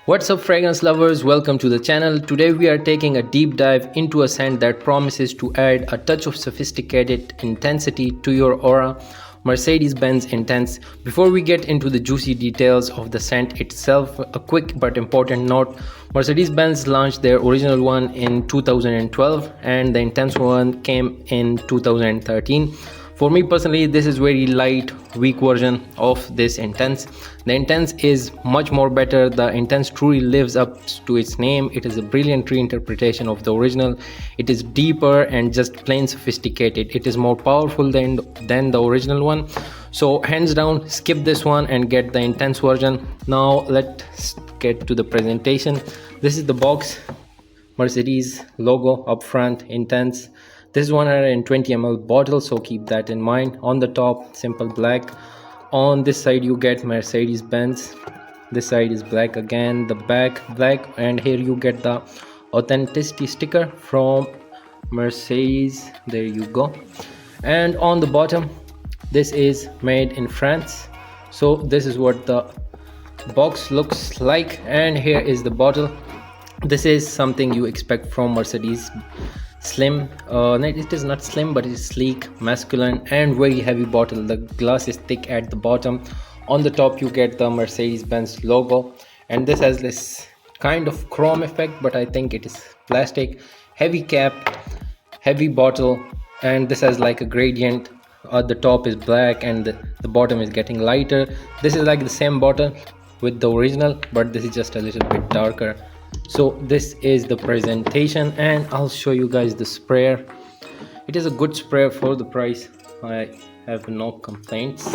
What's up, fragrance lovers? Welcome to the channel. Today we are taking a deep dive into a scent that promises to add a touch of sophisticated intensity to your aura, Mercedes-Benz Intense. Before we get into the juicy details of the scent itself, a quick but important note. Mercedes-Benz launched their original one in 2012 and the Intense one came in 2013. For me personally, this is very light, weak version of this Intense. The Intense is much more better. The Intense truly lives up to its name. It is a brilliant reinterpretation of the original. It is deeper and just plain sophisticated. It is more powerful than the original one. So hands down, skip this one and get the Intense version. Now let's get to the presentation. This is the box. Mercedes logo up front, Intense. This is 120 ml bottle, so keep that in mind. On the top, simple black. On this side you get Mercedes-Benz. This side is black again, the back black, and here you get the authenticity sticker from Mercedes. There you go. And on the bottom, this is made in France. So this is what the box looks like, and here is the bottle. This is something you expect from Mercedes. Slim, it is not slim, but it is sleek, masculine, and very heavy bottle. The glass is thick at the bottom. On the top you get the Mercedes-Benz logo, and this has this kind of chrome effect, but I think it is plastic. Heavy cap, heavy bottle, and this has like a gradient. The top is black and the bottom is getting lighter. This is like the same bottle with the original, but this is just a little bit darker. So this is the presentation, and I'll show you guys the sprayer. It is a good sprayer for the price. I have no complaints.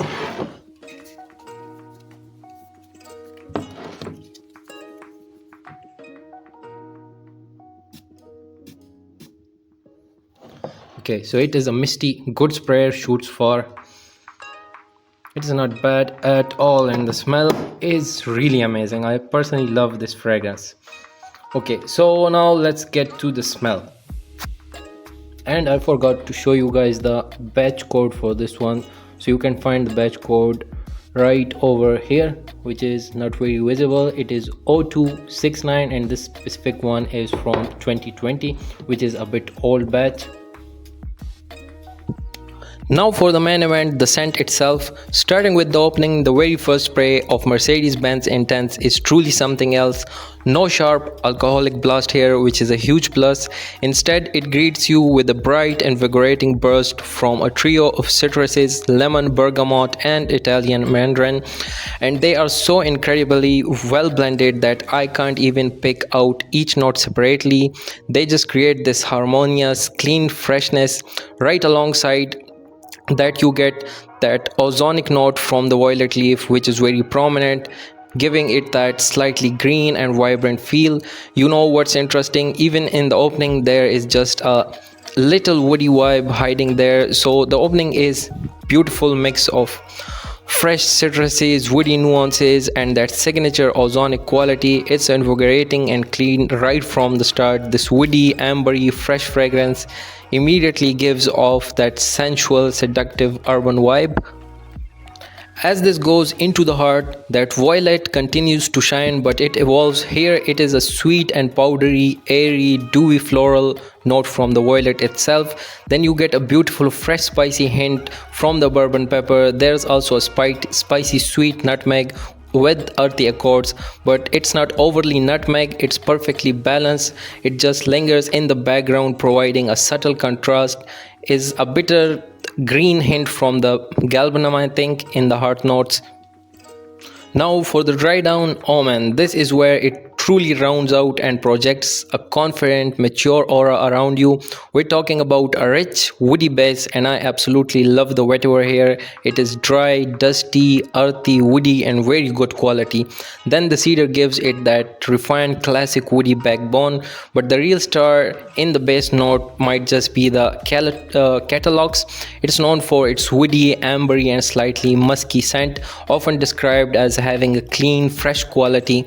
Okay, so it is a misty, good sprayer, shoots far. It is not bad at all, and the smell is really amazing. I personally love this fragrance. Okay, so now let's get to the smell. And I forgot to show you guys the batch code for this one. So you can find the batch code right over here, which is not very visible. It is 0269, and this specific one is from 2020, which is a bit old batch. Now for the main event, the scent itself. Starting with the opening, the very first spray of Mercedes-Benz Intense is truly something else. No sharp alcoholic blast here, which is a huge plus. Instead, it greets you with a bright and invigorating burst from a trio of citruses, lemon, bergamot, and Italian mandarin. And they are so incredibly well blended that I can't even pick out each note separately. They just create this harmonious, clean freshness. Right alongside that you get that ozonic note from the violet leaf, which is very prominent, giving it that slightly green and vibrant feel. You know what's interesting? Even in the opening there is just a little woody vibe hiding there. So the opening is beautiful mix of fresh citruses, woody nuances, and that signature ozonic quality. It's invigorating and clean right from the start. This woody, ambery, fresh fragrance immediately gives off that sensual, seductive urban vibe. As this goes into the heart, that violet continues to shine, but it evolves. Here it is a sweet and powdery, airy, dewy floral note from the violet itself. Then you get a beautiful fresh spicy hint from the bourbon pepper. There's also a spicy sweet nutmeg with earthy accords, but it's not overly nutmeg. It's perfectly balanced. It just lingers in the background, providing a subtle contrast. Is a bitter green hint from the galbanum, I think, in the heart notes. Now for the dry down, oh man, this is where it truly rounds out and projects a confident, mature aura around you. We're talking about a rich, woody base, and I absolutely love the vetiver here. It is dry, dusty, earthy, woody, and very good quality. Then the cedar gives it that refined, classic woody backbone, but the real star in the base note might just be the catalogs. It's known for its woody, ambery, and slightly musky scent, often described as having a clean, fresh quality.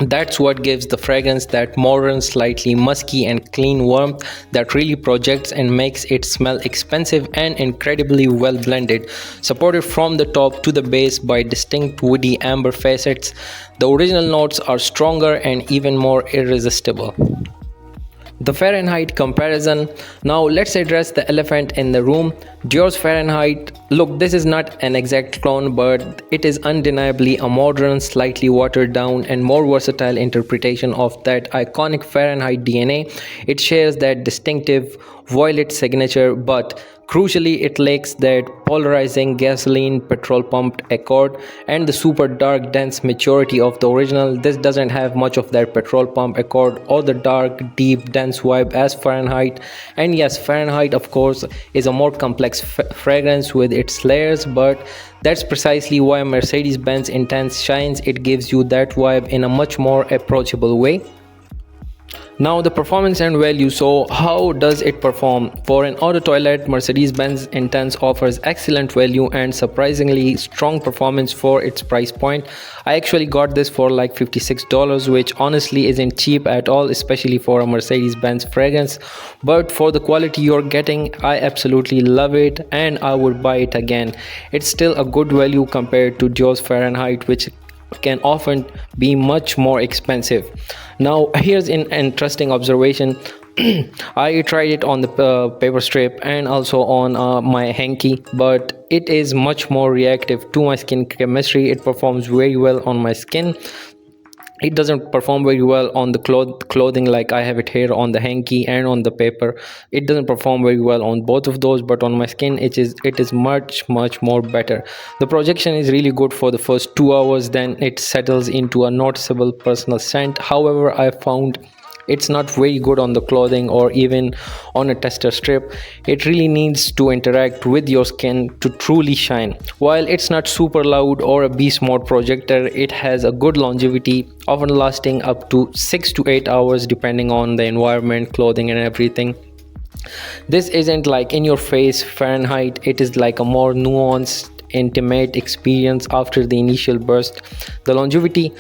That's what gives the fragrance that modern, slightly musky and clean warmth that really projects and makes it smell expensive and incredibly well blended. Supported from the top to the base by distinct woody amber facets, the original notes are stronger and even more irresistible. The Fahrenheit comparison. Now let's address the elephant in the room. Dior's Fahrenheit. Look, this is not an exact clone, but it is undeniably a modern, slightly watered down and more versatile interpretation of that iconic Fahrenheit DNA. It shares that distinctive violet signature, but crucially it lacks that polarizing gasoline petrol pumped accord and the super dark dense maturity of the original. This doesn't have much of that petrol pump accord or the dark deep dense vibe as Fahrenheit. And yes, Fahrenheit of course is a more complex fragrance with its layers, but that's precisely why Mercedes-Benz Intense shines. It gives you that vibe in a much more approachable way. Now the performance and value. So how does it perform? For an auto toilet, Mercedes-Benz Intense offers excellent value and surprisingly strong performance for its price point. I actually got this for like $56, which honestly isn't cheap at all, especially for a Mercedes-Benz fragrance. But for the quality you're getting, I absolutely love it and I would buy it again. It's still a good value compared to Dior's Fahrenheit, which can often be much more expensive. Now here's an interesting observation. I tried it on the paper strip and also on my hanky, but it is much more reactive to my skin chemistry. It performs very well on my skin. It doesn't perform very well on the clothing like I have it here on the hanky and on the paper. It doesn't perform very well on both of those, but on my skin it is much more better. The projection is really good for the first 2 hours, then it settles into a noticeable personal scent. However, I found it's not very good on the clothing or even on a tester strip. It really needs to interact with your skin to truly shine. While it's not super loud or a beast mode projector, it has a good longevity, often lasting up to 6 to 8 hours depending on the environment, clothing and everything. This isn't like in your face Fahrenheit, it is like a more nuanced, intimate experience after the initial burst. The longevity,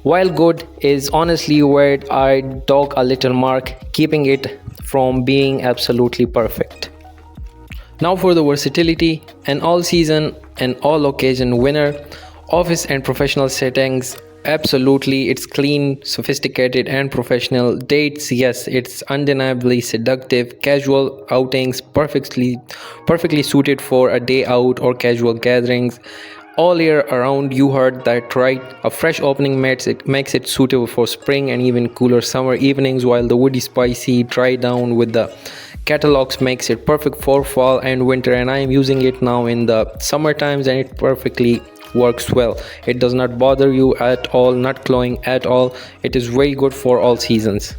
while good, is honestly where I dog a little mark, keeping it from being absolutely perfect. Now for the versatility, an all season and all occasion winner, office and professional settings. Absolutely, it's clean, sophisticated and professional. Dates, yes, it's undeniably seductive. Casual outings, perfectly suited for a day out or casual gatherings. All year around, you heard that right. A fresh opening makes it suitable for spring and even cooler summer evenings, while the woody spicy dry down with the catalogs makes it perfect for fall and winter. And I am using it now in the summer times and it perfectly works well. It does not bother you at all, not cloying at all. It is very good for all seasons.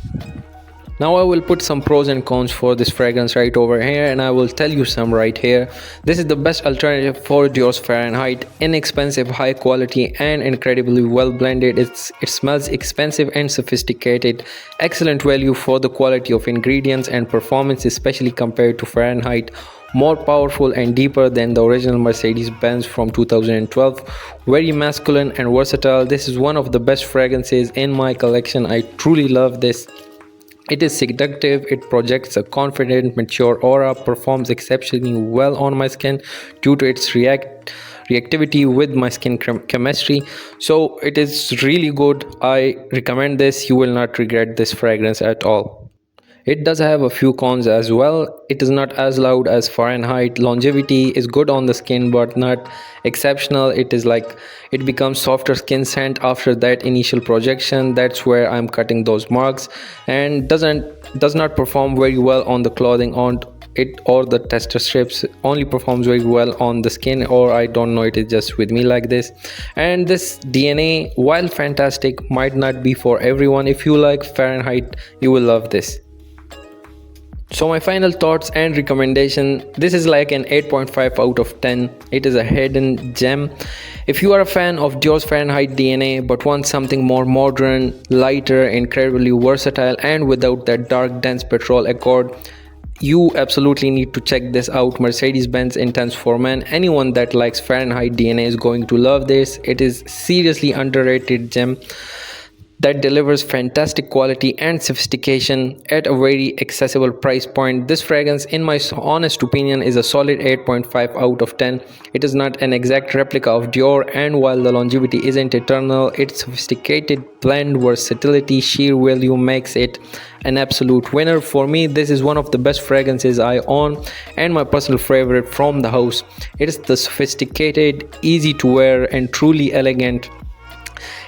Now I will put some pros and cons for this fragrance right over here, and I will tell you some right here. This is the best alternative for Dior's Fahrenheit. Inexpensive, high quality and incredibly well blended. It smells expensive and sophisticated. Excellent value for the quality of ingredients and performance, especially compared to Fahrenheit. More powerful and deeper than the original Mercedes-Benz from 2012. Very masculine and versatile. This is one of the best fragrances in my collection. I truly love this. It is seductive, it projects a confident, mature aura, performs exceptionally well on my skin due to its reactivity with my skin chemistry. So it is really good. I recommend this. You will not regret this fragrance at all. It does have a few cons as well. It is not as loud as Fahrenheit. Longevity is good on the skin but not exceptional. It is like it becomes softer skin scent after that initial projection. That's where I'm cutting those marks. And does not perform very well on the clothing on it or the tester strips. Only performs very well on the skin, or I don't know, it is just with me like this. And this DNA, while fantastic, might not be for everyone. If you like Fahrenheit, you will love this. So my final thoughts and recommendation, this is like an 8.5 out of 10. It is a hidden gem. If you are a fan of Dior's Fahrenheit DNA but want something more modern, lighter, incredibly versatile and without that dark dense petrol accord, you absolutely need to check this out. Mercedes-Benz Intense for Men. Anyone that likes Fahrenheit DNA is going to love this. It is seriously underrated gem. that delivers fantastic quality and sophistication at a very accessible price point. This fragrance, in my honest opinion, is a solid 8.5 out of 10. It is not an exact replica of Dior, and while the longevity isn't eternal, its sophisticated blend, versatility, sheer value makes it an absolute winner. For me, this is one of the best fragrances I own and my personal favorite from the house. It is the sophisticated, easy to wear, and truly elegant.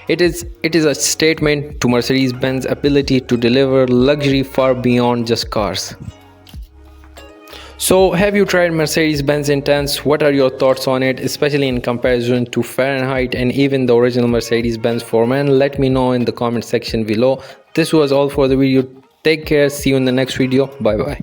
It is a statement to Mercedes-Benz ability to deliver luxury far beyond just cars. So, have you tried Mercedes-Benz Intense? What are your thoughts on it, especially in comparison to Fahrenheit and even the original Mercedes-Benz for men? Let me know in the comment section below. This was all for the video. Take care. See you in the next video. Bye bye.